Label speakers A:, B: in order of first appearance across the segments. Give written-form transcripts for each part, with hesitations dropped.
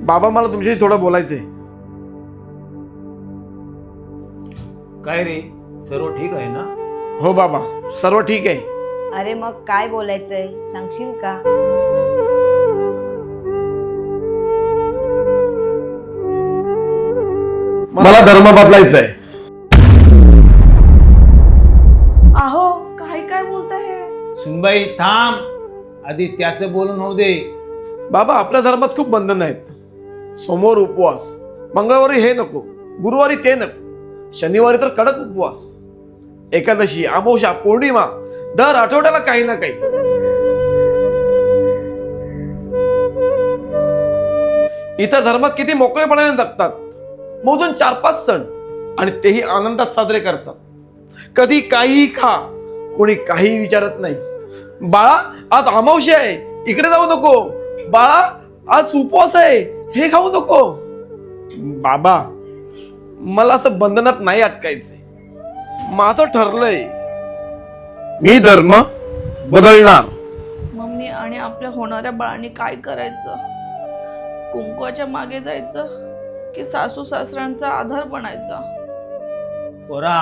A: बाबा मला तुमच्याशी थोडं बोलायचंय.
B: काय रे, सर्व ठीक आहे ना?
A: हो बाबा, सर्व ठीक आहे.
C: अरे मग काय बोलायचंय सांगशील का?
A: मला धर्म बदलायचा आहे.
D: अहो काय बोलताय हे?
B: सुनबाई थांब, आधी त्याचं बोलून होऊ दे.
A: बाबा, आपल्या धर्मात खूप बंधन आहेत. सोमवार उपवास, मंगळवारी हे नको, गुरुवारी ते नको, शनिवारी तर कडक उपवास, एकादशी, अमावस्या, पौर्णिमा, दर आठवड्याला काही ना काही. इतर धर्मात किती मोकळेपणाने जगतात. मोजून 4-5 सण आणि तेही आनंदात साजरे करतात. कधी काहीही खा, कोणी काही विचारत नाही. बाळा, आज अमावस्या आहे, इकडे जाऊ नको. बाळा, आज उपवास आहे, हे खाऊ नको. बाबा, मला असं बंधनात नाही अटकायचंय. माझं ठरलंय, मी धर्म बदलणार.
D: मम्मी आणि आपल्या होणाऱ्या बाळांनी काय करायचं? कुंकवाच्या मागे जायचं की सासू सासऱ्यांचा आधार बनायचा?
B: पोरा,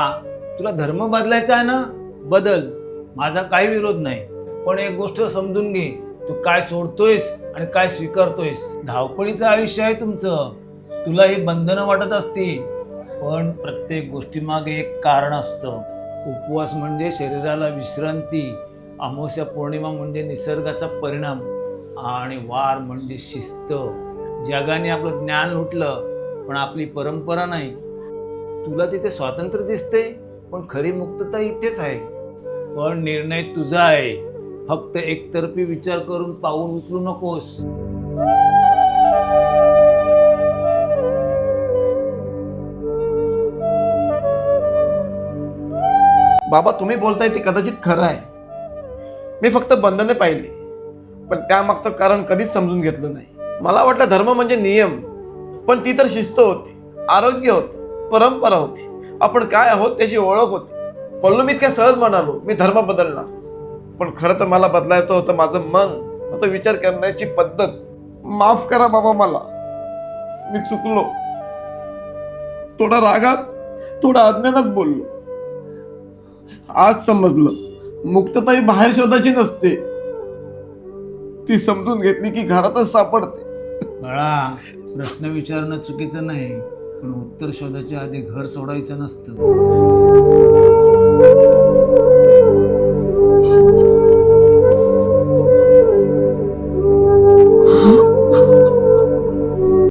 B: तुला धर्म बदलायचा आहे ना, बदल, माझा काही विरोध नाही. पण एक गोष्ट समजून घे, तू काय सोडतोयस आणि काय स्वीकारतोयस. धावपळीचं आयुष्य आहे तुमचं. तुला ही बंधनं वाटत असतील, पण प्रत्येक गोष्टीमागे एक कारण असतं. उपवास म्हणजे शरीराला विश्रांती, अमावस्या पौर्णिमा म्हणजे निसर्गाचा परिणाम, आणि वार म्हणजे शिस्त. जगाने आपलं ज्ञान लुटलं, पण आपली परंपरा नाही. तुला तिथे स्वातंत्र्य दिसते, पण खरी मुक्तता इथेच आहे. पण निर्णय तुझा आहे. फक्त एकतर्फी विचार करून पाऊल उचलू नकोस.
A: बाबा, तुम्ही बोलताय ते कदाचित खरं आहे. मी फक्त बंधने पाहिली, पण त्यामागचं कारण कधीच समजून घेतलं नाही. मला वाटलं धर्म म्हणजे नियम, पण ती तर शिस्त होती, आरोग्य होतं, परंपरा होती, आपण काय आहोत त्याची ओळख होती. बोललो मी इतक्या सहज म्हणालो मी धर्म बदलणार, पण खरं तर मला बदलायचं होतं माझं मन, माझा विचार करण्याची पद्धत. माफ करा बाबा, मला मी चुकलो. थोडा रागात, थोडा अज्ञानात बोललो. आज समजलं, मुक्तता ही बाहेर शोधायची नसते, ती समजून घेतली की घरातच सापडते.
B: बाळा, प्रश्न विचारणं चुकीचं नाही, पण उत्तर शोधायच्या आधी घर सोडायचं नसतं.